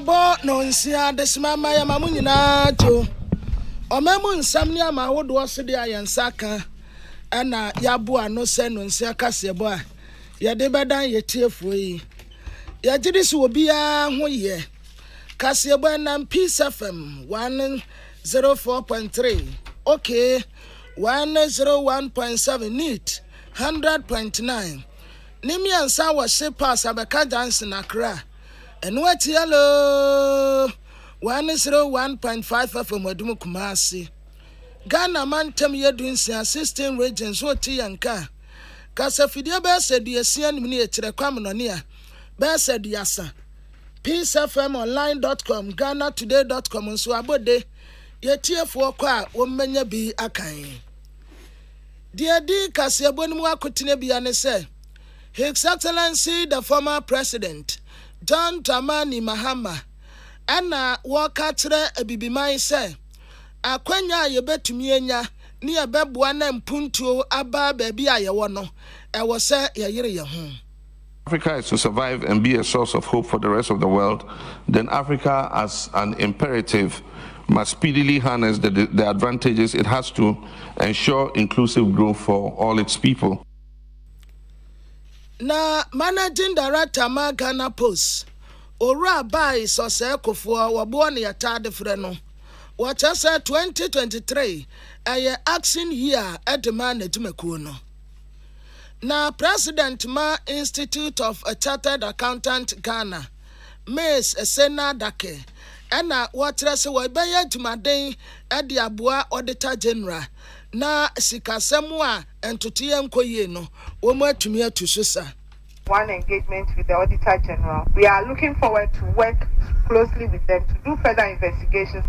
Yabo no nsia desimama ya mamu nyina to. Omemu nsam ni ama wodo so de ayensa ka. Ana yabo ano se no nsia kasebo a. Ye de bedan ye tiefuo yi. Ye gidi so obi a ho ye. Kasebo na Peace FM 104.3. Okay. 101.7 neat. 100.9. Nimi ansa wa shepa Sabeka Johnson Accra. And what yellow 101.5 FM Wadumu Kumasi. Ghana man tem ye doing 16 regions what yanka. Kasafidia bear said the Asian miniature Kwamanonia. Bear said yasa. peacefmonline.com, GhanaToday.com, and so abode. Ye tear for qua, woman be Akan. Dear D. Kasiabonua Kutine say, His Excellency the former President. John Dramani Mahama ana wakatre abibimai se akwanya ye betumi enya ne ye beboa na mpuntuo aba baabi a ye wo no e wo se ye yire ye ho. Africa is to survive and be a source of hope for the rest of the world, then Africa as an imperative must speedily harness the advantages it has to ensure inclusive growth for all its people. Na managing director ma Ghana Post ora bai so se kofo wabo ne yatade frɛ no what say 2023 aye action year edema na dwumakuo no na president ma Institute of a Chartered Accountant Ghana Miss Sena Dake ena wotre se wo bɛyɛ dwumaden ade aboa auditor general na sikasemu a entotie nkoye no wo mu atumi atuso sa. One engagement with the Auditor General. We are looking forward to work closely with them to do further investigations.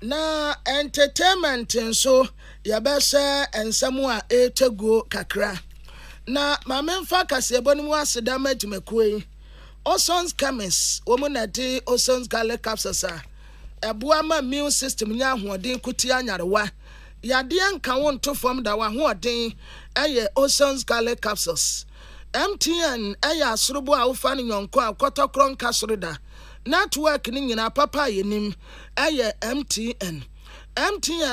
Na entertainment nso yabese ensemu a etegu kakra. Na mamemfa kasebo ni mu aseda madwumakuo Oson's Chemist woman na de Oson's Garlic Capsules a ebua ma immune system nya ahoden kutia nyarewa yade anka won to form da wa hoden eye Oson's Garlic Capsules MTN eye asorobo a wofa ne nyonko akotokro nka soroda network ni nyina papa yenim eye MTN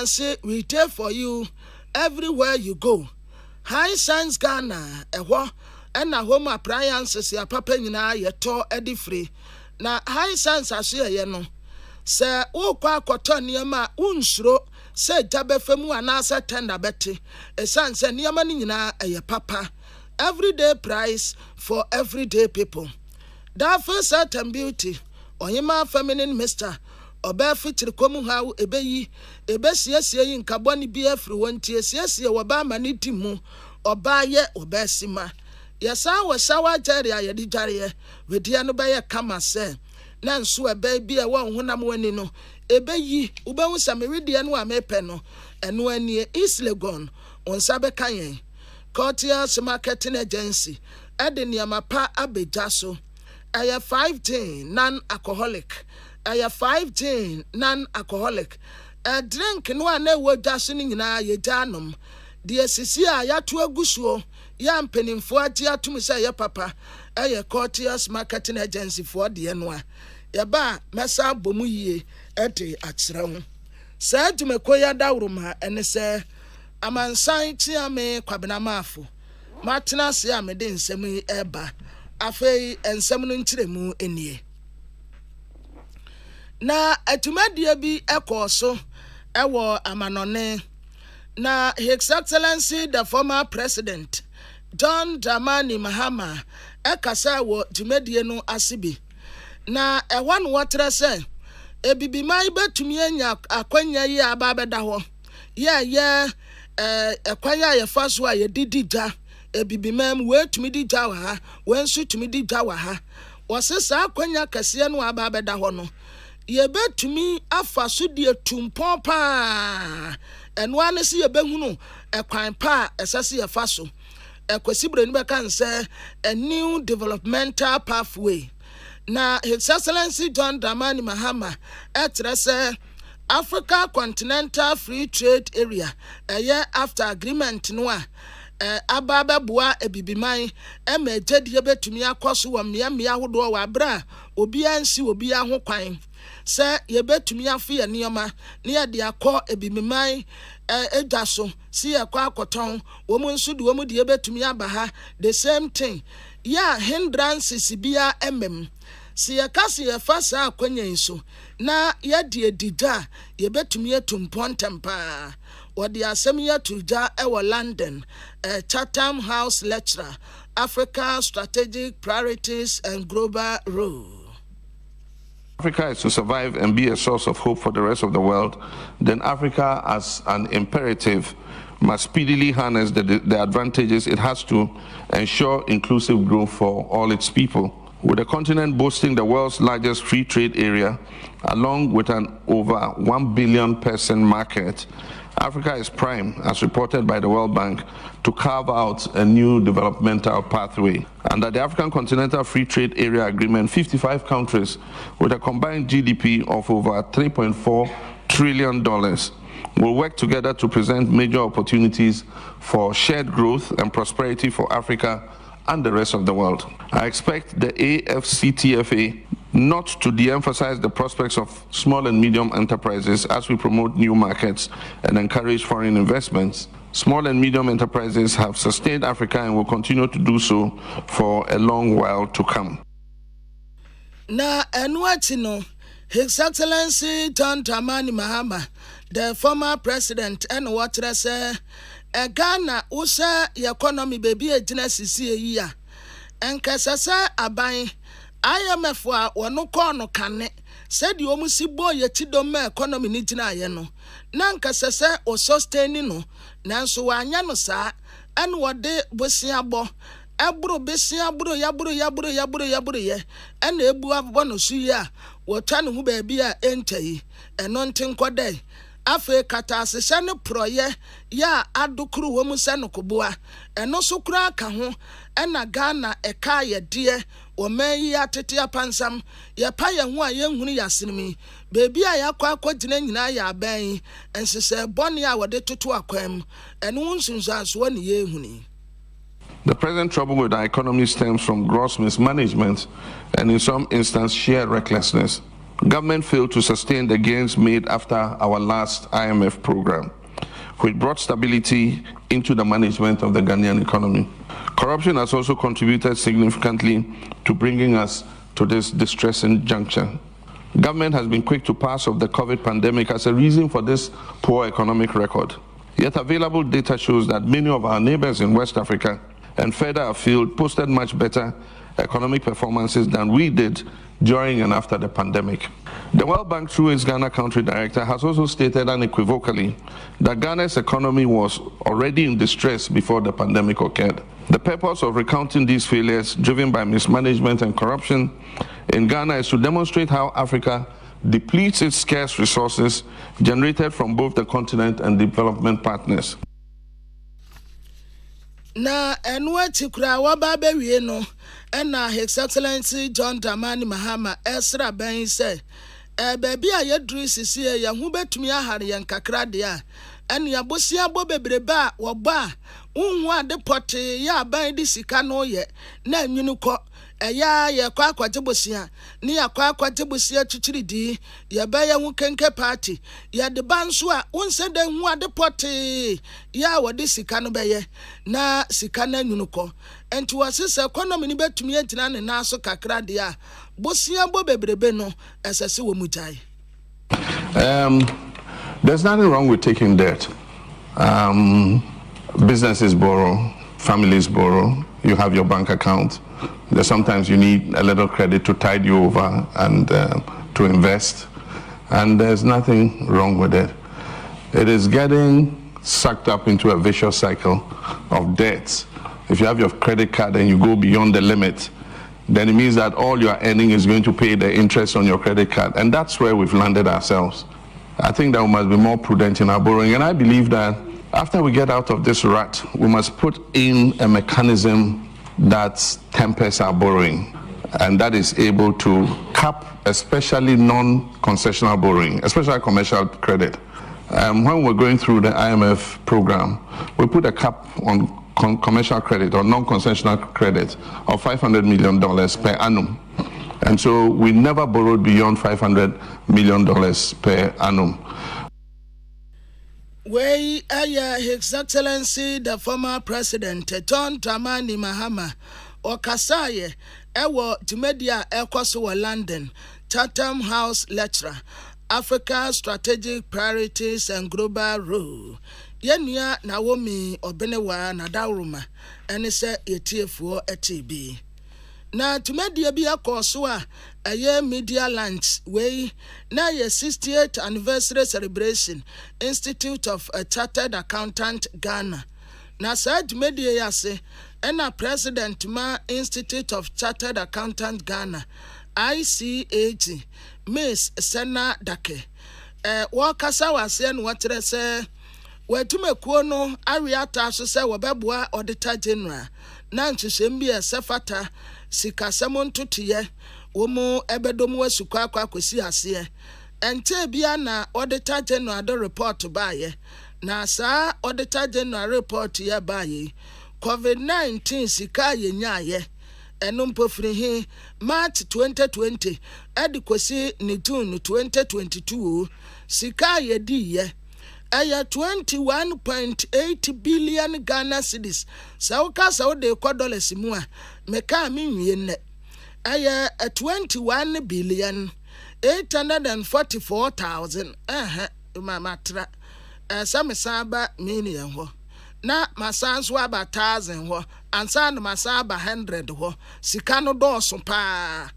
say we there for you everywhere you go. High Science Ghana ehwo na home appliances ya papa nyina yeto edi free na High Science aso ye no se ukwa akoto niema unsuro se jabefemu anasa tender beti esanse niema ni nyina eye papa everyday price for everyday people. That first certain beauty oyima feminine mister oba fitiri komu ha ebeyi ebesiesie yi nkaboni bi afri wontie siesie woba mani dimu oba ye obesima yesa wo sawa jari ayedi jari wedia no baye kama se na nso ebe bi e wo honam wani no ebeyi ubehu sameride no amepe no eno ani East Legon onsa be kanyen Courtiers Marketing Agency ede niama pa abeja so aya 5 non-alcoholic aya 5 non-alcoholic a drink no ana wo jaso ni nyina ye janom de sisi a ya to agusuo ya mpenimfo agi atum se ya papa aya Courtiers Marketing Agency for de no a ya ba mesa bomu yie ete akyerɛ ho saa dwumakoya dawroma ene se amansan tiame kwabena mafo matena se a mede nsɛm yi eba afei ensɛm no nkyerɛmu enie na atumadie bi ekoso ewo amanone na His Excellency the former President John Dramani Mahama ekasa wo tumadie no asibi na ewa no wotre se ebibimai betumi anya akwanya yi aba beda ho ye ekwanya ye faso a ye didija ebibimam wetumi dija wa ha wensu tumi dija wa ha wosesa akwanya kase no aba beda ho no ye betumi afaso de tumpon pa eno ane se ye behunu ekwan pa esase ye faso ekwasibre ni beka nse a new developmental pathway. Na His Excellency John Dramani Mahama etrese Africa Continental Free Trade Area a year after agreement no a ababa bua ebibiman ema ejedie betumi akoso wo mmea hodo wa bra obi ansi obi aho kwan se yebetumi afa ye nioma ne ye de akọ ebibiman edwa so si ye kwa akoton wo mu nso de wo mu de yebetumi abaha the same thing ya hindrances bia emem si ye kasi ye fa sa akwanya nso na ye de edida yebetumi etumpontempa what the Assembly to Ja London, Chatham House lecturer, Africa Strategic Priorities and Global Role. Africa is to survive and be a source of hope for the rest of the world, then Africa, as an imperative, must speedily harness the advantages it has to ensure inclusive growth for all its people. With the continent boasting the world's largest free trade area, along with an over 1 billion person market, Africa is prime, as reported by the World Bank, to carve out a new developmental pathway. Under the African Continental Free Trade Area Agreement, 55 countries with a combined GDP of over $3.4 trillion will work together to present major opportunities for shared growth and prosperity for Africa and the rest of the world. I expect the AFCTFA not to de-emphasize the prospects of small and medium enterprises as we promote new markets and encourage foreign investments. Small and medium enterprises have sustained Africa and will continue to do so for a long while to come. Na Enuatino, His Excellency John Dramani Mahama, the former president, and what I say, Ghana, usa economy baby a genesis year, and Casasa Abai. IMF wa wano kono kane said you almost see boy yetidome economy ni jina ye no nanka sese o sustain no nanso wanya no saa ene wode bosia bo ebro besia bro yabro ye ene ebu abbo no su ya wotwa ne hu ba bia entai eno ntenkodai afe kata asese ne proye ya adukuru wo mu se no koboa eno so kura ka ho ena Ghana eka ye de o meyi atete apansam ye pa ye ho a ye hunu yasenimi bebi a yakwa akogina nyina ya aban ensese bone a wode toto akwam eno nsunsanso ne ye huni. The present trouble with our economy stems from gross mismanagement and in some instances sheer recklessness. Government failed to sustain the gains made after our last IMF program, which brought stability into the management of the Ghanaian economy. Corruption has also contributed significantly to bringing us to this distressing juncture. Government has been quick to pass off the COVID pandemic as a reason for this poor economic record. Yet available data shows that many of our neighbors in West Africa and further afield posted much better economic performances than we did during and after the pandemic. The World Bank, through its Ghana country director, has also stated unequivocally that Ghana's economy was already in distress before the pandemic occurred. The purpose of recounting these failures, driven by mismanagement and corruption in Ghana, is to demonstrate how Africa depletes its scarce resources generated from both the continent and development partners. Na enwati kura waba bewie no ena His Excellency John Dramani Mahama esra ben se baby a yedru sisi ya hu betumi ahare yen kakra de a ene abosia bo bebreba wo ba unhu ade pote ya ban di sika no ye na nwunu ko eya ye kwa akwagyebosia ne ya kwa akwagyebosia chichiridi ye ba ye hu kenke party ye de banso a unse de hu ade pote ya wode sika no be ye na sika na nwunu ko enti wasese economy ni betumi agyina ne na so kakra de a bosia bo bebrebe no esese wo mujai. There's nothing wrong with taking debt. Businesses borrow, families borrow, you have your bank account. Sometimes you need a little credit to tide you over and to invest, and there's nothing wrong with it. It is getting sucked up into a vicious cycle of debts. If you have your credit card and you go beyond the limit, then it means that all you're earning is going to pay the interest on your credit card, and that's where we've landed ourselves. I think that we must be more prudent in our borrowing, and I believe that after we get out of this rut, we must put in a mechanism that tempers our borrowing, and that is able to cap especially non-concessional borrowing, especially commercial credit. When we're going through the IMF program, we put a cap on commercial credit or non-concessional credit of $500 million per annum. And so we never borrowed beyond $500 million per annum. Way His Excellency the former President John Dramani Mahama or Kasaye Ewo Timedia Ekoso London Chatham House lecturer Africa Strategic Priorities and Global Role Yenya Naomi Obenewa Nadauruma and say ETF ATB. Na tumedia bi akoso a ye media lunch way na ye 68th anniversary celebration Institute of a Chartered Accountant Ghana. Na sa tumedia yase ena President ma Institute of Chartered Accountant Ghana ICAG Miss Sena Dake wakasa wase no watere se watumekuo no awiata so se wobeboa Auditor General na nhwehwem bi sefata sikasemo ntotiye womu ebedomu asukwa akwasi ase ente bia na Auditor General do report baaye na saa Auditor General report ye baaye COVID-19 sika ye nyaaye eno mpofiri hi March 2020 edikosi ni June 2022 sika ye diye aya 21.8 billion Ghana cedis sauka saude kwa dollars mu a meka minwie ne aya 21 billion 844,000 matra samesaba million ho na masanso aba 1000 ho ansa na masaba 100 ho sika no doso pa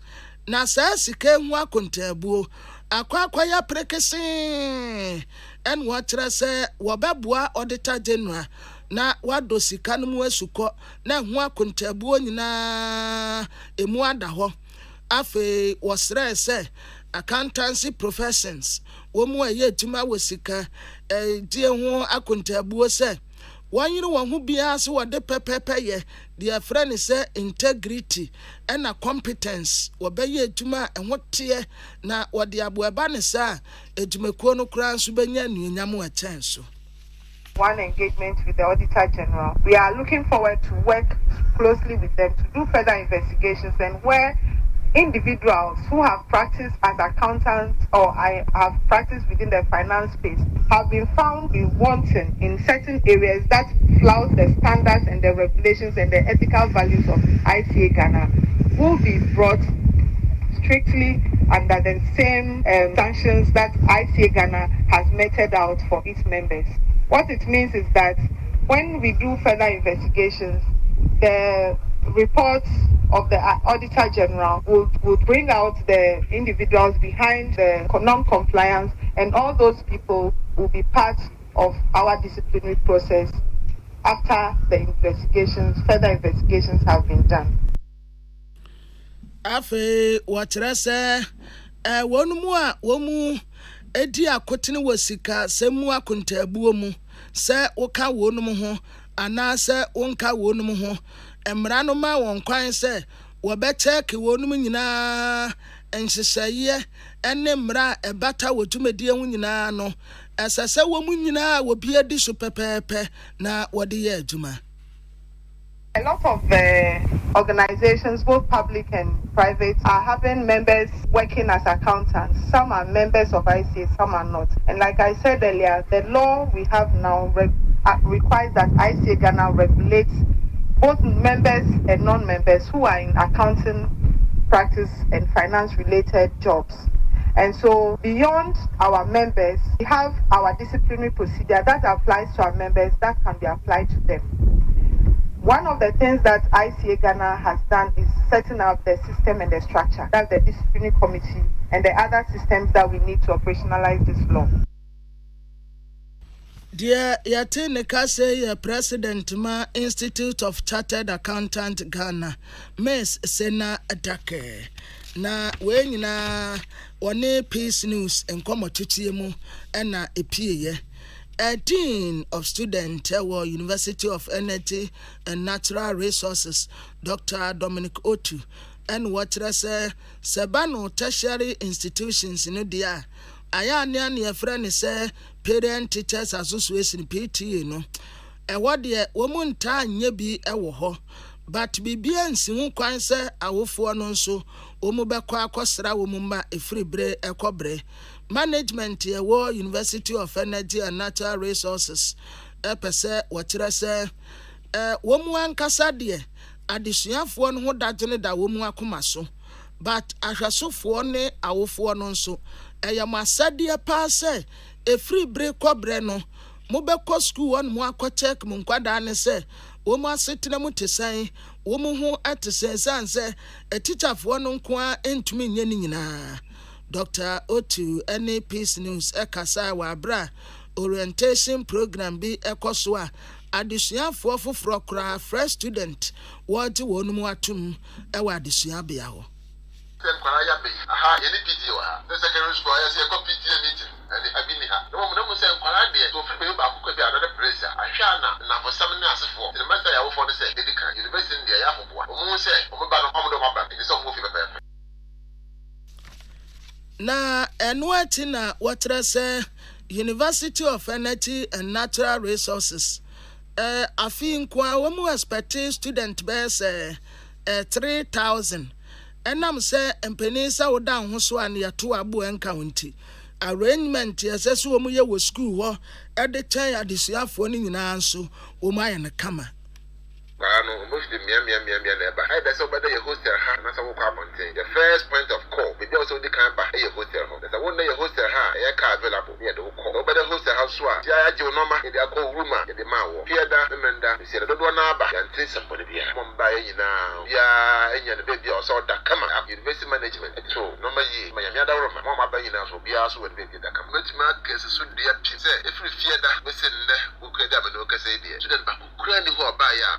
na sa sika hu akontabuo akwa ya prekese en watre se wobeboa Auditor General na wado sika no mu asuko na hu akontabuo nyina emu ada ho afi wosre se accountancy professions wo mu aye tuma wosika die hu akontabuo se wanyiri wo hu bia se wode pepepe ye dia friend say integrity and a competence wobeye adwuma enwote na wode aboaba ne sa adwumekuo no kura nso benya nuanyam a chenso. One engagement with the Auditor General. We are looking forward to work closely with them to do further investigations and where individuals who have practiced as accountants or have practiced within the finance space have been found to be wanting in certain areas that flout the standards and the regulations and the ethical values of ICA Ghana will be brought strictly under the same sanctions that ICA Ghana has meted out for its members. What it means is that when we do further investigations, the reports of the Auditor General will bring out the individuals behind the non-compliance, and all those people will be part of our disciplinary process after the further investigations have been done. Afe watrese womu edi akotene wasika semu akontabuo mu se woka wonum ho ana se wonka wonum ho emra no ma won kwan se wobecheke wonum nyina enhyehyeye ene mra ebata wotumedie hu nyina no esese womu nyina wobi edi so pepepe na wode ye adwuma. A lot of organizations, both public and private, are having members working as accountants. Some are members of ICA, some are not. And like I said earlier, the law we have now requires that ICA Ghana regulates both members and non-members who are in accounting practice and finance-related jobs. And so beyond our members, we have our disciplinary procedure that applies to our members that can be applied to them. One of the things that ICA Ghana has done is setting up the system and the structure. That's the disciplinary committee and the other systems that we need to operationalize this law. Dear Yatine Kase, President Ma Institute of Chartered Accountant Ghana, Miss Sena Dake. Na wenyina one Peace News and Komotuchiemu ena epie a dean of student at University of Energy and Natural Resources, Dr. Dominic Otu, and what say Sabano tertiary institutions in India. I am near friend say Parent Teachers Association PTA no. ɛwɔ deɛ wɔn ntaa nyɛ bi ɛwɔ hɔ but bibia nsi ho kwan sɛ awofoɔ no nso wɔn bɛkɔ akɔsra wɔn mma efiri bere ɛkɔbere management ɛwɔ University of Energy and Natural Resources ɛpɛ sɛ wɔkyerɛ sɛ wɔn ankasa deɛ adesuafoɔ no ho dadwene da wɔn akoma so but ahwɛsofoɔ ne awofoɔ no nso ɛyɛ mo asadeɛ paa sɛ efiri bere kɔbere no mo bɛkɔ school wɔn mo akɔ check mo nkwadaa ne sɛ wɔn asetena mu te sɛn wɔn ho ate sɛn sɛ teacherfoɔ no nko a ntumi nyɛ ne nyinaa Dr. Otu ne Peace News ɛkasa wɔ abra orientation program bi ɛkɔ so a adesuafoɔ foforɔ koraa fresh student wɔgye wɔn mu atum ɛwɔ adesuabea hɔ. Aha, any PTO, the secondary school, I see a PTA meeting, and I've been here. No one knows saying, Qualadia, to free back could be another pressure. I shall not, now for some years for the master I will for the sake, the University in the Yahoo, who say, oh, about a home of it's a movie paper. Na enwatina watrese University of Energy and Natural Resources afi nkwa womu expect student base 3,000 enam se empenisa woda ho so an yato abo encounty arrangement yesesu womu ye wo school ho ede chen adesuafo ni nyina nso womu aye ne kama. Most of the neighbor. I that's over the hostel, and that's what contain. The first point of call, but also the camp a hostel. There's a one day hostel, a car available near the call. Over the hostel house, yeah, Jonoma, in the call room, in the Mao, Pierda, Remenda, you said, I don't want to and say somebody here. Mumbai now, yeah, and the baby also that come up, university management. So, normally, my other room, Mama Bayina, so be also with baby that come. Let's mark as a soon dear pizza. If we fear that, we send who could have no Casadia. So then, Granny who are buyer,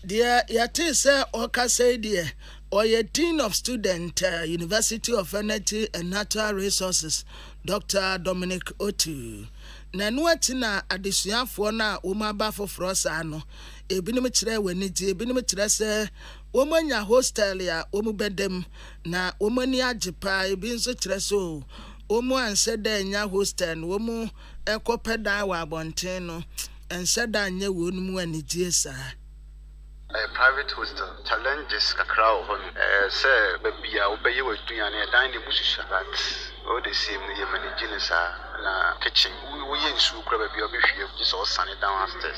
dear yati say oka say dear or ye dean of student University of Energy and Natural Resources Dr. Dominic Otu na nuatina adesuafo na umaba foforo sa no ebinim kire wani die ebinim kire se omanya hostel ya omubedem na omani agipa ebi nso kire so omu anseda nya hostel no omu ekopeda wa abonten no enseda nya wonu mu anigye sa a private hostel challenges kakra on say bia obeye waduane dan de bususha but all the same the managing sa na kitchen we nsu kra bia obehwie just all sane downstairs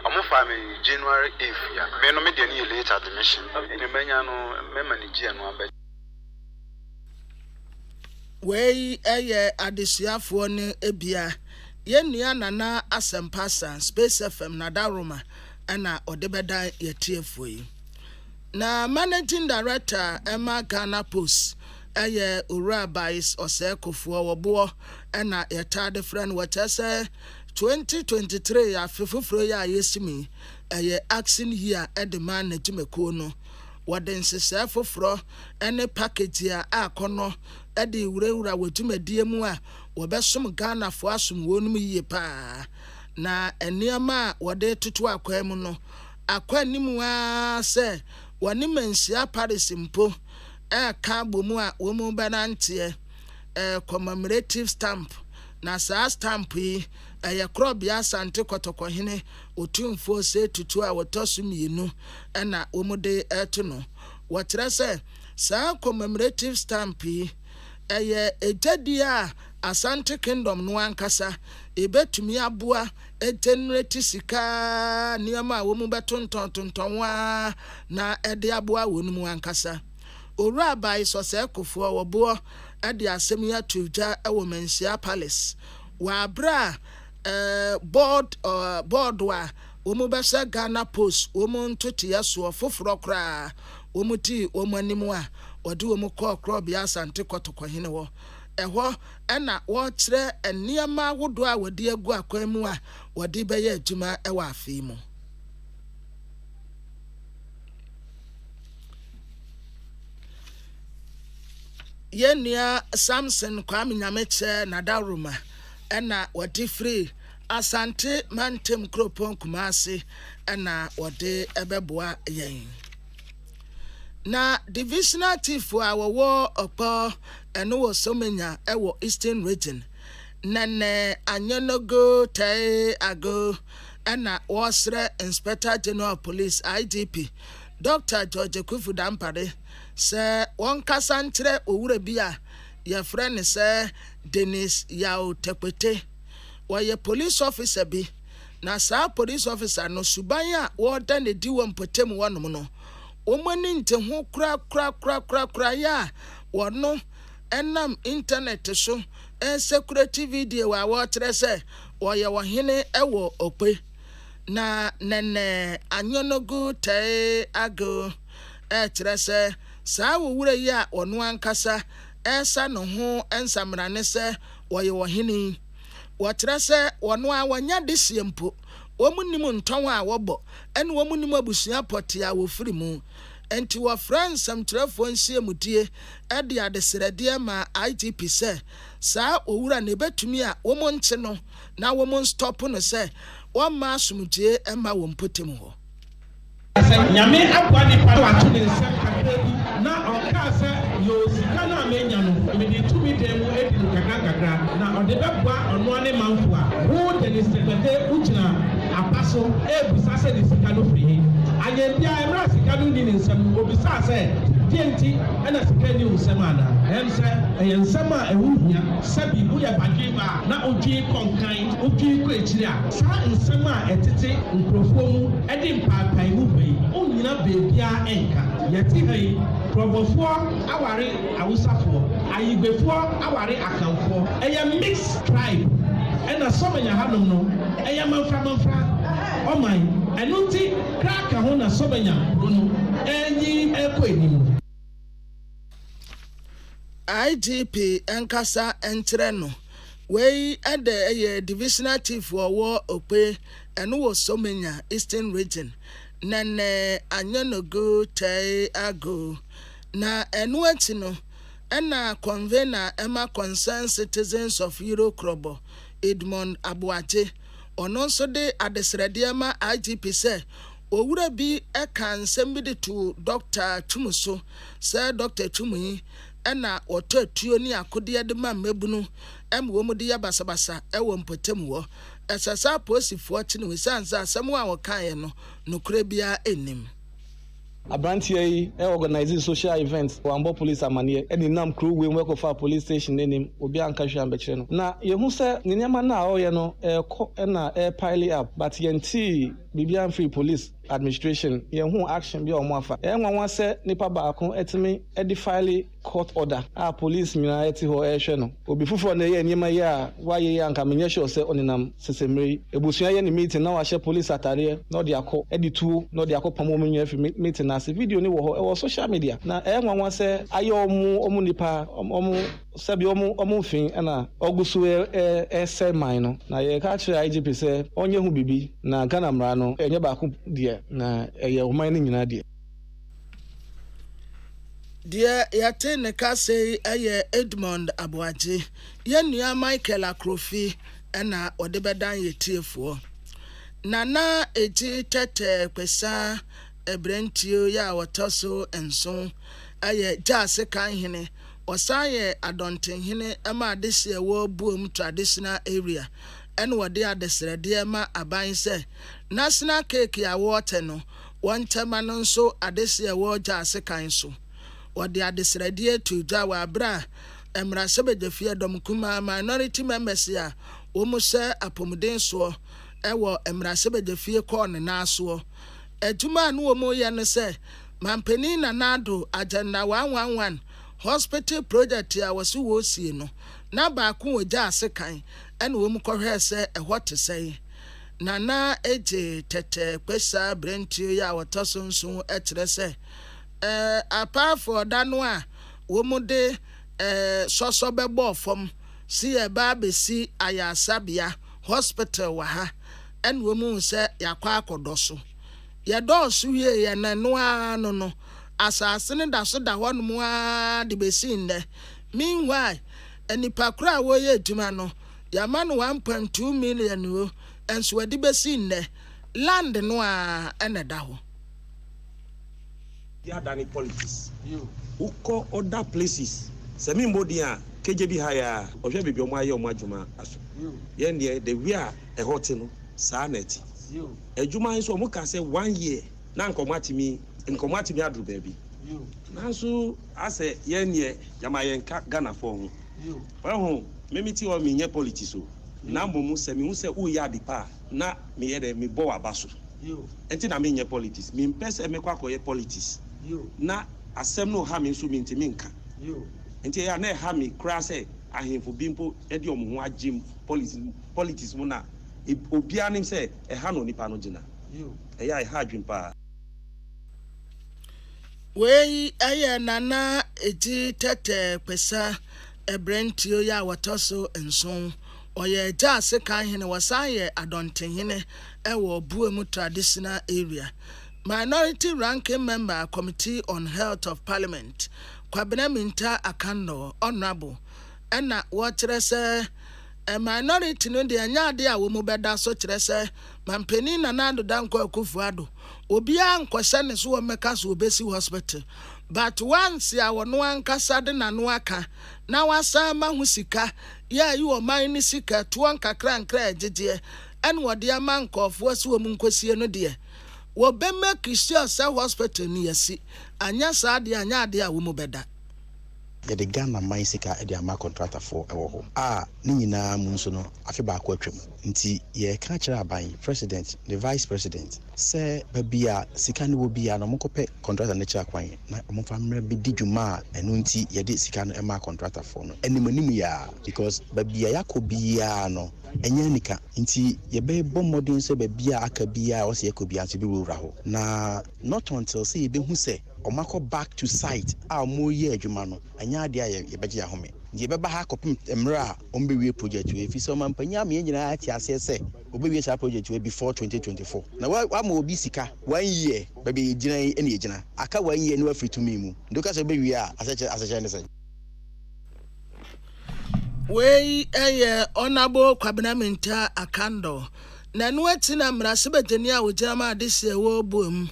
omo family January 8th ya me no me de ni late admission ni menya no me manage no aba wei eye adesuafo ne ebia yenua nana asempasa Space FM na daroma ana odebeda yetiefo yi na managing director Emma Ghana Post eye ura bais osekofo wobo ana yetade friend wachese 2023 ya fefufro ya yesimi eye action here edman na jimeko no wodensese foforo ene package ya akono ede wurawura wodumedie mu a wobesom Ghana fo asom wonum yie pa na eniama wode tutu akwa mu no akwa nimu a se woni mensia Paris mpo ka bomu a womu banante commemorative stamp na sa stamp yi krobia asante kotokohene otumfo se tutu a wotoso mienu na womude eto no wokyerɛ sɛ sa commemorative stamp yi ejadi a Asante Kingdom no ankasa ebetumi aboa egenerate sika niama wo mu betonton wa na ede aboa wonu mu ankasa owura bai sose kofo wobo ede asem ya tuja ewo Mensia Palace wa bra board wa wo mu besa Ghana Post wo mu ntote yaso foforo kra wo mu ti wo mu animu a ode wo mu kokro bia Asante kotokohene wo eho ena wo kire eniama wodo a wodi agu akwan mu a wodi beye adwuma ewa afi mu yenia Samson Kwame Nyameche na daruma ena wodi free Asante Mantem Kropon Kumasi ena wodi ebeboa yen na divisional chief a wo opo eno wo somenya ewo Eastern region nene anyonogo tai ago ena wasre Inspector General of Police IGP Dr. George Kufu Dampare se won kasantre owura bia ye friend se Dennis Yao Tekwete waye police officer bi na sa police officer no subanya wo da ne di won potem wonom no omani nte ho kra ya wono enam internet so security video wa wotre se woye wo hene ewo okpe na nene anyonogu te ago etre se sa wo wure ya ono ankasa esa no ho ensamrane se woye wo hene wotre se wono a wanya de siempo womunim nton a wobo ene womunim abusua poti a wofiri mu enti wo friends samtrefo nsie mudie e de adesrede ma IGP se sa owura ne betumi a womo nche no na womo stop no se woma asumdie e ma wo mpotem ho nyame abua ni pa wa tumi nsem kakra bi na oka se yo sika na amenya no me di tumi dem edi no kakra na ode beboa ono ane manfo a wo de ni sekete ugina apaso ebusa se ni sika no firi anye bia emra sika no ni nsem obisa se dienti ana sika ni nsem ana ense ensem a ehunhia sabi wo ye badwe ba na odwi konkan odwi ko ekiri a sa nsem a etete nkrofo mu edi mpapai mu bai onyina bebia enka yeti hai provofo aware awusafo ayibefo aware akanfo eye mixed tribe ena somenya hanom no eye manfra oman enunti kraka ho na somenya no enyi eko enim IGP enkasa entre no wey ade divisional chief wo okpe eno wo somenya Eastern region nene anyonogo tai ago na enu ati no ena convener ema concerned citizens of Eurocrobo Edmond Abuaje ono nso de adesrede ma IGP se owura bi Akan sembidi to Dr. Tumuso se Dr. Tumuyi ena ototuo ni akode de ma mebunu wo mu de yabasabasa ewo mpotem wo esasa posifo chi no sansa asem a wokan no nokure bia enim Abrantia yi organize social events wambo police amanie eni nam crew we work of our police station nenim obi anka hwe ambekire no na yehu se nyema na oye no ko na pile up but yenti Bibian Free Police Administration yehu action bi omo afa nwanwa se nipa baako etimi file court order a police nyina eti ho ehwe no obi fufo na ye nyema ye a waye ya anka menye sure se oninam sesemri ebusua ye ni meeting na wa hye police atare na odi akọ editu na odi akọ pamo menye fi meeting na se video ni wo ho e wo social media na nwanwa se aye omu nipa omu sabi omu fin na ogusu seman no na ye ka kire IGP se onye hu bibi na Ghana mra no enye ba ko de na eye oman ni nyina de yate ne kase eye Edmond Abuaje ye nua Michael Akrofi na odebedan yetiefo nana eji tete kwesa ebrentio ya wotoso enso eye jase kan hene osaye adonten hene ama adese wo buom traditional area ene wode adesrede ma aban se national cake ya water no wontema no nso adese wo jase kan so wode adesrede to jawa bra emra sebejafie dom kuma minority members ya wo mu se apomuden so ewo emra sebejafie ko ne naso ejuma no wo mu ye no se mampeni na nado agenda 111 hospital project ya wasu wo sie no na ba ko oja asekan ene wo mu kohwe se ehwote sei nana eje tete kwesa brentio ya wotosonso etre se apart for dano a wo mu de soso bebo fom si e ba be si ayasabia hospital wa ha ene wo mu se yakwa akodoso ye dosu ye ye nanu ano no asase ne da so da hono a de besi nde meanwhile enipa kra wo ye adwuma no yama no 1.2 million wo enso wadi besi nde land no a ene da ho dia dani politics you uko other places semi mbodia KJB higher, or shall be your my Juma. Yen near the we are a hotel, Sanet. A Juma is what can say 1 year. Nan comati me and comati me adru baby. Nansu, I say, yen ye, Yamayan Ghana for well, Mimiti or me politics. Nambo Musa, me who say, oh, ya be pa, na me ede me boa basu. Enti na me nye politics. Me mpese me kwa koye politics. Na asem no ha me nso me ntimi nka. Enti ya na ha me kra say ahemfo bimpo edi omo ho agim politics mu na obia nim say e ha no nipa no gina. Ya e ha adwin pa. Wei aye nana eti tete pesa ebrentio ya watoso enson oye ja se kan hene wasaye adonten hene ewo buemu traditional area minority ranking member committee on health of parliament kwabena minta Akan honorable ena wo kire se minority no de anya ade a wo mu beda so kire se mampeni na nando danko akufuado obia nkwose ne so meka so obesi hospital but once ya wono ankasa de nano aka na wasa ma hu sika ya yi o man ni sika to ankakra nkra agege en wode ama nkofo so mu nkosie no de wo be make sure say hospital ni yasi anya sa de anya ade a wo mu beda the Ghana mine sika e ama contractor for ewo ho ni nyina mu nso no afi ba ko atwam nti ye ka kira aban president the vice president say babia sika ni wo bia no mkope contractor na kira kwan na omfa mra bi di dwuma eno nti ye de sika no ema contractor for no animanim ya because babia yakobia no enya nika nti ye be bomodin se babia akabia o se yakobia nti bi wura ho na not until say ye be hu say omako back to site a mo ye adwuma no anya ade aye ye beje ahome ye beba ha kopim emra ombewie project we fi so mampanya me nyina ati ase se obewie sa project we before 2024 na wa ma obi sika 1 year bebe ye gina ene ye gina aka 1 year no afri to me mu ndoka se bewie a aseche ne se wei eye honorable kwabena minta Akan na no atina mra sebetani a wogina ma de se wo boom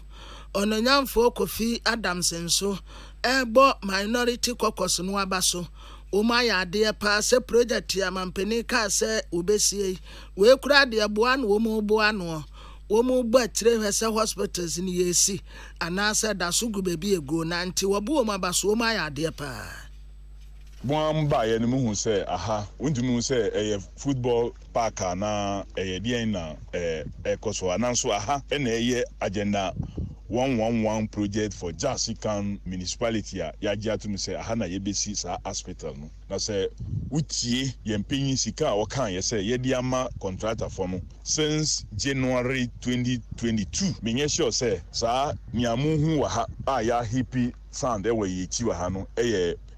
ononyamfo Kofi Adams nso ebo minority caucus no abaso uma ya de pa se project ya mampeni ka se obesie we kura de boa no wo mu boa no wo mu bo tire hwese hospitals ni yesi anasa da sugu bebi ego na nti wo bo mu abaso uma ya de pa Mwamba ye ni muhu se aha undimi hu se football park na die na ekoso ananso aha na agenda 111 project for Jasikan municipality ya jiatu say aha na yebesi sa hospital no na say utie yempenyi sika okan ye say ye ama contractor for no since January 2022 menye sure say sa nyamu hu wa ha a ya hippie sound e we yi wa ha no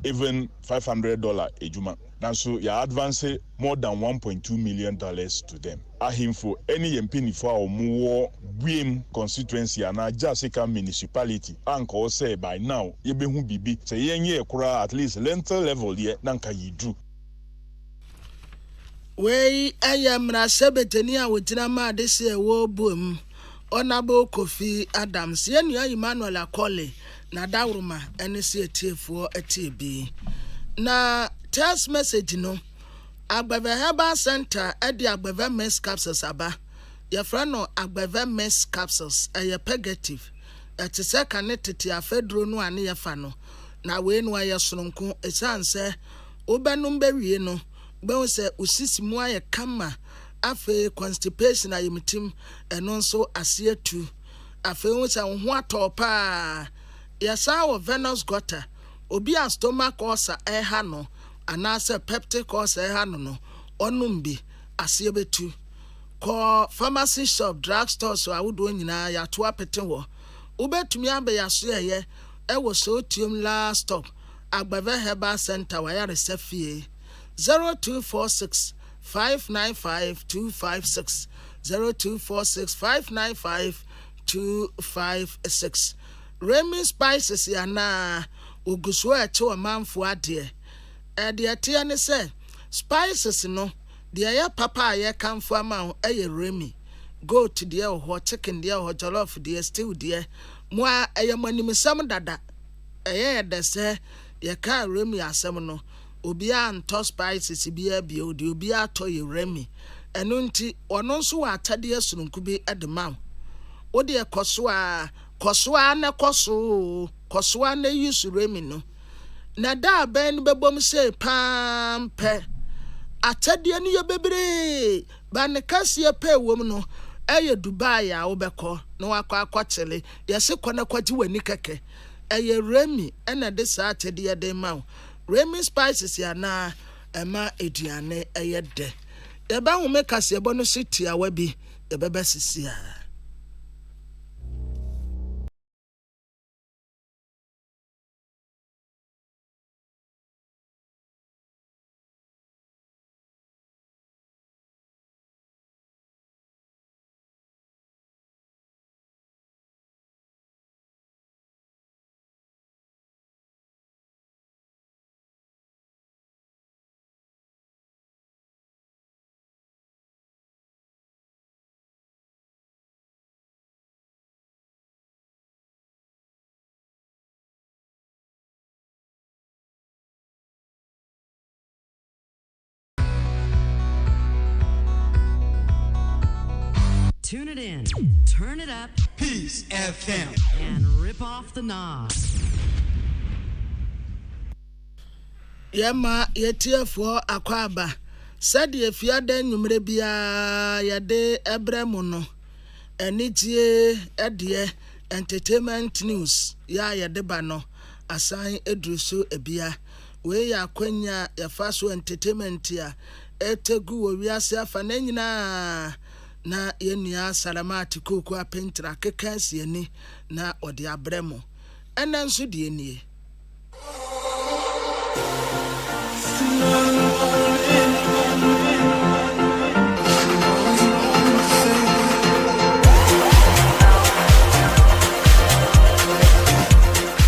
even $500 ejuma. Now so you advance more than $1.2 million to them. Ahimfo any yempini for our more Wim constituency and Jasika municipality. Anko say by now yebehu bibi say yenye kura at least lentil level ye nanka yidu. Wei ayamra sebeteni a wogina ma de se wo boom. Honorable Kofi Adams yenu ya Emmanuel Akole na dawruma ene se etiefo etiebi na text message no Agbeve Herbal Center edi Agbeve Mess Capsules aba ye frano Agbeve Mess Capsules pegative eti se kanetete afedro no ane ye fa no na we no aye soronko esanse obenum bewie no be se usisi mu aye kama afe constipation ayemtim eno nso asietu afe wo se ho atopa yasa wo venous gutter obi a stomach ulcer ha no anase peptic ulcer ha no onum bi asiebetu ko pharmacy shop drug store so awodo nyina ya to apete wo ubetumi abe yaso ye wo so tium last stop Agbeve Herbal Center wa ya resefie 0246 595 256 0246 595 256 Remy Spices yana oguso eche o manfo ade de atia ne se spices no de ya papa ye kanfo ama eye Remy goat de ho chicken de ho jollof de stew de mo eye manim sam dada eye de se ye ka Remy asem no obia ntɔ spices bia bio de obia atɔ ye remi eno nti ono nso wa atade asurunku bi edema wo de koso a na koso a na yusu remi no na da ben bebom se pampe atade ne ye bebre ba ne kase pe wom no eye Dubai a wo beko na wakọ akọchele yesi kwana kwaji wani keke eye remi ena de sa atade ye de ma remi spices ya na ema eduane eye de ye ba hu me kase ebo no city awa bi ye bebe sisi a Tune it in, turn it up, Peace FM, and rip off the knob. Yema yetiefo akwaba sadi efiada nwumre bia yade ebremu no enitie edie entertainment news ya yade ba no asan edruso ebia we ya kwanya ya faso entertainment ya etegu wo wiase afa na nyina na yenia salamati koko apentra kekansi ani na odi abremu ena nso die nie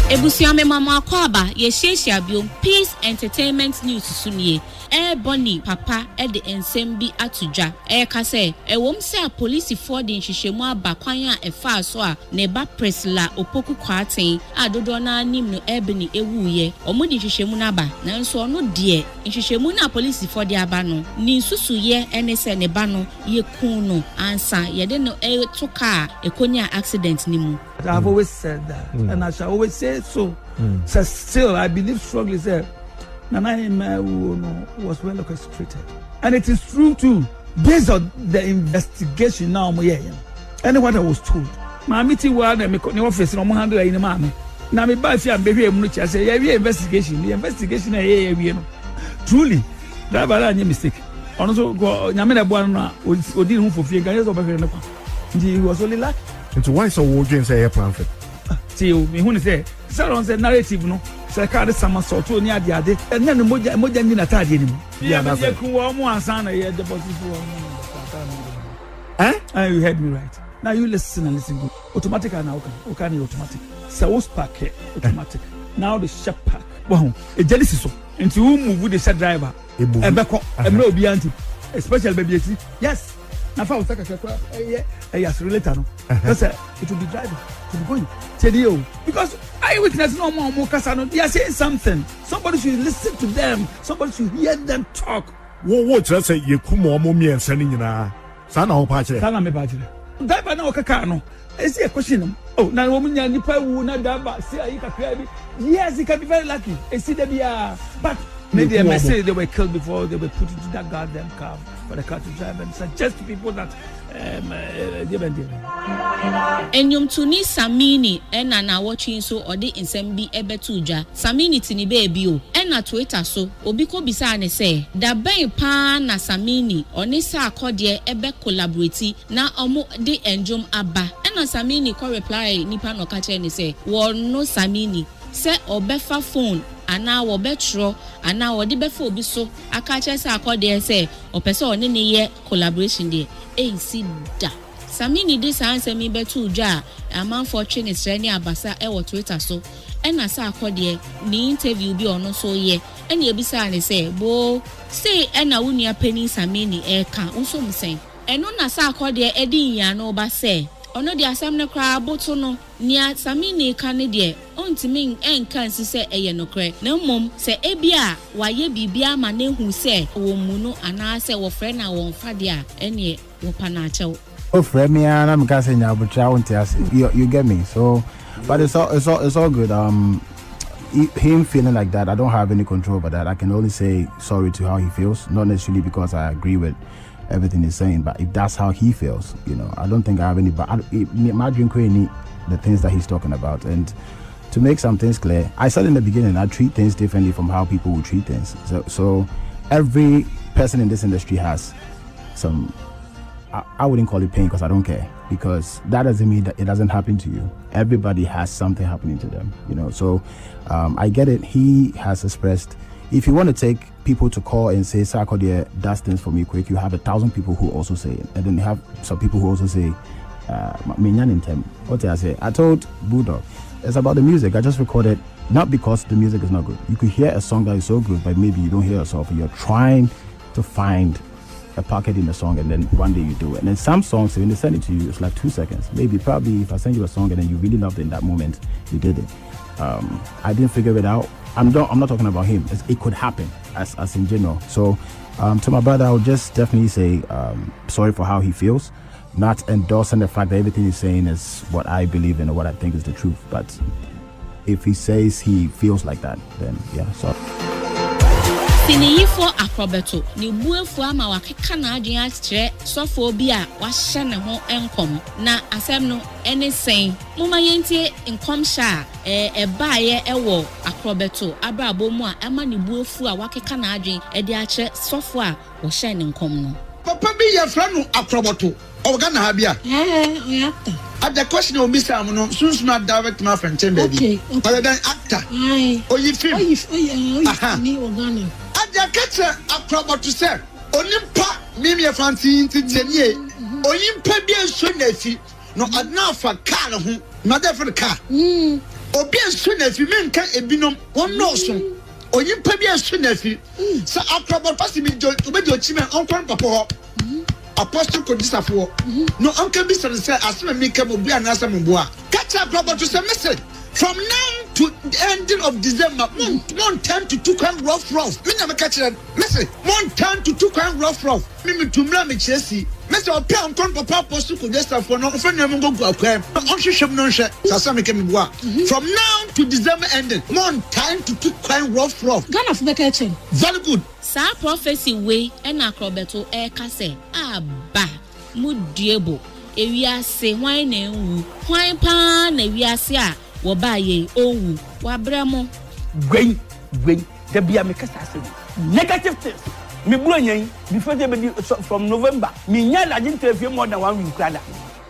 Ebusiame mama akwaba ye sheshia biom Peace Entertainment News sunie Bonnie papa de ensem bi atudwa ka se ewom se a police for de nhihwemu aba kwan a efa so a ne ba Presla opoku kwaten a dodo na anim no ebeni ewuye omo de nhihwemu na ba nanso ono de nhihwemu na police for de aba no ni nsusuye ene se ne ba no ye kun no ansa ye de no toka ekonya accident ni mu. I've always said that, and I shall always say so. So still, I believe strongly that Nana was well orchestrated, and it is true too. Based on the investigation now, and what I was told, my meeting was in the office no handle in the man. Now me buy fear baby I say yeah investigation. The investigation truly that was a mistake. Also, Nyamena Buana didn't for fear. He was only lucky. Into why so would you say a prophet? See, me when say, Salon said narrative, no, Sakari Sama so to near the other, and then the Mojan in a tag anymore. Yeah, that's a cool one son, I had the you heard me right. Now you listen and listen good. Automatic and now, okay, automatic. South Park, automatic. Now the shop pack. Wow, a jealousy so. Into whom move with the set driver. And back up, and no beyond it. Especially baby, yes. Na fa usaka kwa yes related no because it will be driving to be going tell you because eyewitness no more kasa no they are saying something. Somebody should listen to them, somebody should hear them talk. What just say you kumo mo mi ense ni nyina sa na ho pa kire sa na me pa kire driver na okaka no is a question. Oh na wo munya nipa wu na driver say ayi kakra bi yes he can be very lucky see them here but maybe they may say they were killed before they were put into that goddamn car for the car to drive and suggest to people that Enyum tuni Samini ena na watching so odi insembi ebetuja Samini tini baby o ena Twitter so obiko bisa ne say da ben pa na Samini oni sa akode ebe collaborate na omo de enjum aba ena Samini ko reply nipa no ka che ne say wo no Samini se obefa phone ana wo betro ana wo de befa obi so aka che se akode se opese oni ne ye collaboration de AC da Samini this answer me betu ja amanfo twe ne sre ne abasa e wo Twitter so ena sa akode ni interview bi ono so ye ena ebisa ne se bo say ena wunia pani Samini e ka unso msen eno na sa akode edi yan no ba se ono de asem ne kra aboto no nia Samini ka ne de ontimi enka nsi se eye nokre na mmom se ebia waye bibia ma na hu se wo mu no ana se wo frɛ na wo mfa de a ene wo pa na achew oh frɛ me ana me ka se nya butra wonte ase you get me so but it's all good him feeling like that I don't have any control over that I can only say sorry to how he feels not necessarily because I agree with everything he's saying but if that's how he feels I don't think I have any but my drink any the things that he's talking about and to make some things clear I said in the beginning I treat things differently from how people would treat things so every person in this industry has some I wouldn't call it pain because I don't care because that doesn't mean that it doesn't happen to you. Everybody has something happening to them, so I get it. He has expressed if you want to take people to call and say Sarkodie does things for me quick, you have 1,000 people who also say it, and then you have some people who also say what I say. I told Bulldog it's about the music. I just recorded not because the music is not good. You could hear a song that is so good but maybe you don't hear yourself and you're trying to find a pocket in the song and then one day you do it. And then some songs when they send it to you it's like 2 seconds. Probably if I send you a song and then you really loved it in that moment, you did it. I didn't figure it out. I'm not talking about him. It could happen as in general. So to my brother I would just definitely say sorry for how he feels, not endorsing the fact that everything he's saying is what I believe in or what I think is the truth. But if he says he feels like that, then yeah, sorry. Siniyifo akrobeto ni buefu ama wakeka na adwen akire sofo bi a wahye ne ho enkom na asem no ene sen moma yentie enkom sha ebaaye ewo akrobeto abrabo mu a ema ni buefu a wakeka na adwen e de akire sofo a wo hye ne enkom no papa bi ye fra no akrobeto o ga na ha bia oyata at the question of Mr. Amuno, soon not direct my friend Tim baby. But then actor. Oh, you film. At the catcher, a proper to say, Onimpa, Mimi Francine, Tinier, Oyimpa be a soon no enough for car, not for the car. Or be as soon as you men can be no one notion. Oyimpa be as soon as you. So I probably possibly to make your children uncle papa. Apostle could disappoint. No uncle be said, as soon as me come be an answer. Catch up, Robert, to say message. From now to the ending of December, 1 10 to 2 can rough. Me never catch that message. 1 10 to 2 can rough. Me to me Chelsea. Mr. Ope uncle papa apostle could disappoint. No friend never go acquire. Uncle ship no share. Sasami can be from now to December ending. 1 10 to 2 can rough. Ghana for the kitchen. Very good. Sa prophecy way and akrobeto kase aba mudiebo ewiase hwan na enwu hwan pa na ewiase a wo baaye owu wa bremo gwen da bia me kasa se negative things me buanyan before they be from November me nya la interview more than 1 week krada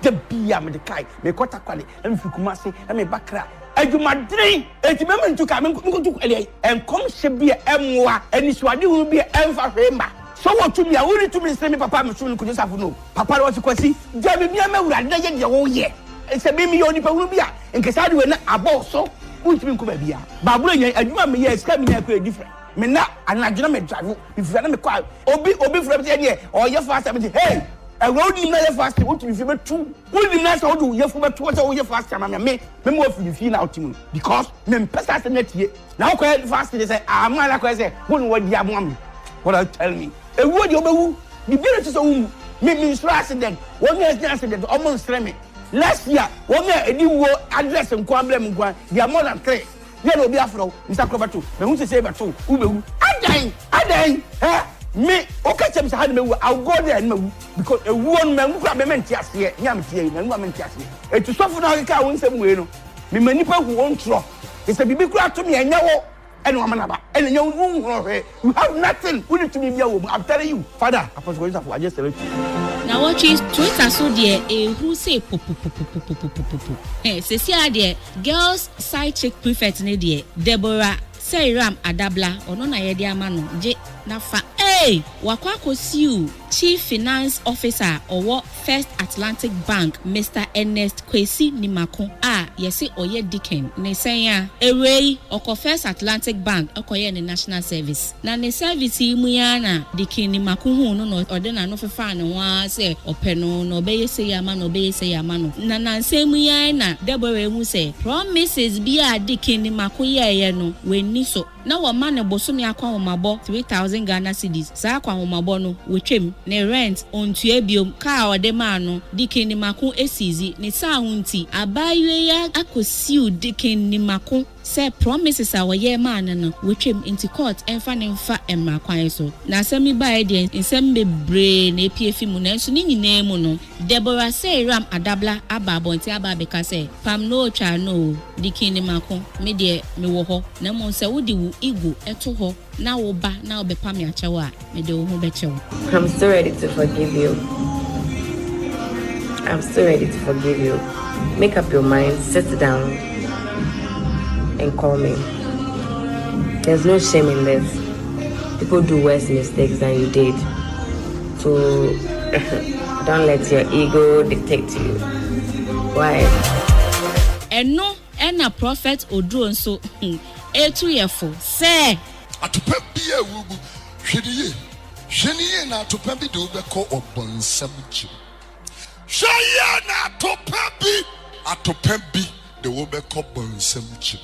da bia me de kai me kota kwale na me fikuma se na me bakra adwumadren etimem ntuka me nkotu ele enkom hye bia emwa aniswade hu bia emfa hwemba so what to me I will to me say me papa me so nkoju safo no papa what kwasi ja me bia mawura de ye de wo ye se be me yo nipa hu bia nkesa de we na abo so untimi nko ba bia baburo nya adwuma me ye ska me nya ko different me na anadwuna me drive if na me kwa obi from say dey or ye fast me hey a road in na fast what you feel too what the nice how do you feel too what you fast me mo feel now team because me pesa net ye now ko fast they say amala ko say won what dia mo am what tell me e wo di obewu the beauty so me accident one accident almost me last year one edi wo address nko amblem nko dia more than 3 ye no be afro Mr. Croberto me hu say beto ubewu adan me okay chem say had me I'll go there and me because a won me nkura be menti ase nyam tie na nwa menti ase etu sofo na ka won sem we no me manipa hu won tro e say bibi kura to me enya wo ene wa manaba ene nya hu you have nothing we need to be here I'm telling you father apostle going to just tell you now watch is Twitter so there who say se si ade girls side chick prefect ne there Deborah Seiram Adabla ono na yede amano je nafa wakwa kosiu Chief Finance Officer owo First Atlantic Bank Mr. Ernest Kwesi Nimako yesi oye Dicken ne senya ewei oko First Atlantic Bank okoye ne national service na ne service yi mu ya na Dicken ni makuhu no ode na no fefa ne ho se openo no obeye se ya ma no obeye se ya ma no na nansemu ya na Deborah hu se promises bi a Dicken ni makoye ye no weni so na wo ma ne bosomi akwa homabo 3000 Ghana cedis sa akwa homabo no wetwem ne rent ontua biom ka ode ma no Dicken ni mako esizi ne sa hunti abaywe ya akosiu Dicken ni mako say promises a woye ma no wetwem inti court enfa ne mfa emra kwan so na asemi bae de nsem bebre na epiefi mu na nso ni nyina mu no Deborah say Ram Adabla ababonti ababeka say pam no twa no Dicken ni mako me de me wo ho na mo se wodi wu igu eto ho na wo ba na obepa me achewo a me de wo ho bechewo. I'm still ready to forgive you. I'm still ready to forgive you. Make up your mind, sit down and call me. There's no shame in this. People do worse mistakes than you did. So don't let your ego dictate to you. Why? And no, and a prophet Odron so 2 years say atopa bia wugu hwediye na atopa bi de obekọ obonsam chi hweye na atopa bi de obekọ bonsam chi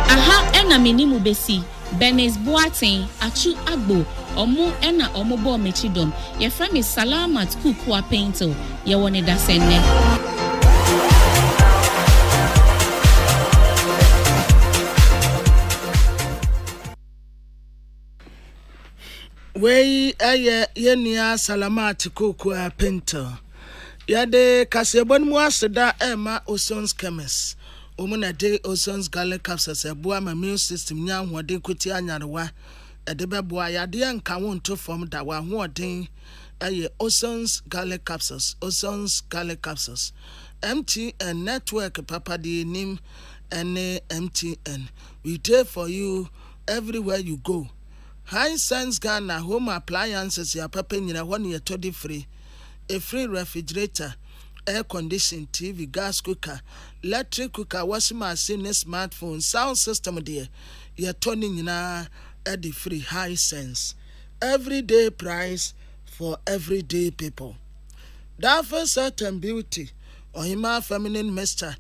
aha ena menimu besi Benes Boatin achu agbo omo ena omo bo mechidom ye frame Salamat Kukua Painter ye woni da senne. Wei aye yenia Salamat Kukua Painter yade kasebon mu aseda ema Osons Chemist omuna de Osons Garlic Capsules eboa ma immune system nya hoden kweti anyarewa edebeboa yade anka wonto form da wa hoden aye Osons Garlic Capsules Osons Garlic Capsules MTN network papa de nim ene MTN we there for you everywhere you go. High Sense Ghana home appliances ya papa nyina hone ye todi free a free refrigerator, air conditioning, TV, gas cooker, electric cooker, washing machine, smartphone, sound system there. You're turning in at the free High Sense. Everyday price for everyday people. That for certain beauty or hima feminine mixture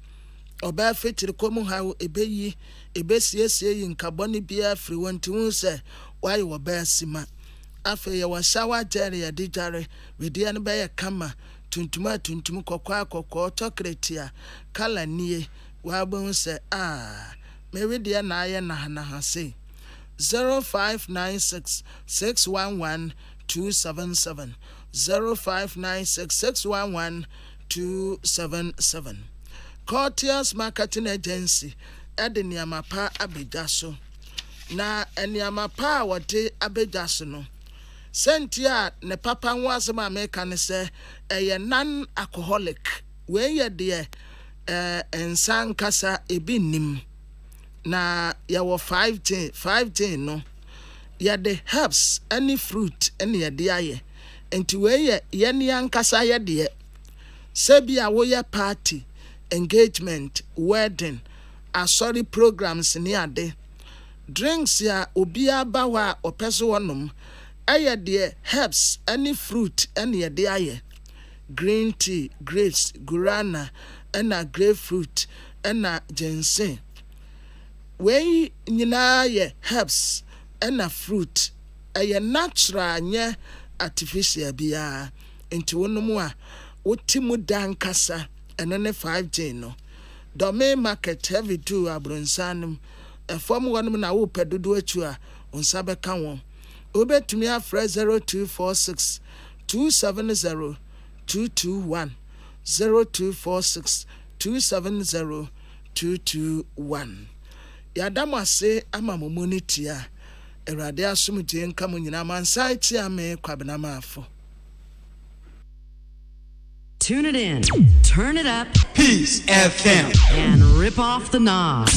or bear fit to the common how a bayi a besi in carboni beer free one to say why you were bear sima. Afe ya washawa jere ya dijare wedi ane baya kama tuntuma kokwa chocolate kala nie wabon se maybe dia na aye na hase 0596 611 277 0596 611 277 Courtiers Marketing Agency edeniamapa abejaso na eniamapa wote abejaso no Sentia ne papa nwasema America ne se non alcoholic we ye de ensan kasa ebi nim na ya wo 510 no ya de herbs any fruit any ye de aye enti we ye ne ankasa ye de sebia wo ye party engagement wedding asori programs ni ade drinks ya obi aba wa opeso wonom aye de herbs any fruit any ye de aye green tea grapes guarana and grapefruit and ginseng we nyina ye herbs and fruit aye natural nye artificial bia enti wonomu a wotimu dankasa ene ne 5G no domain market heavy do abronsanum e form wonum na wo pedodo achu a onsa beka won obetumi afre 0246 270 221 0246 270 221 Yadamase ama momonitia erade asumtie nka mo nyina mansa tia me kwabena mafo. Tune it in, turn it up, Peace FM, and rip off the knob.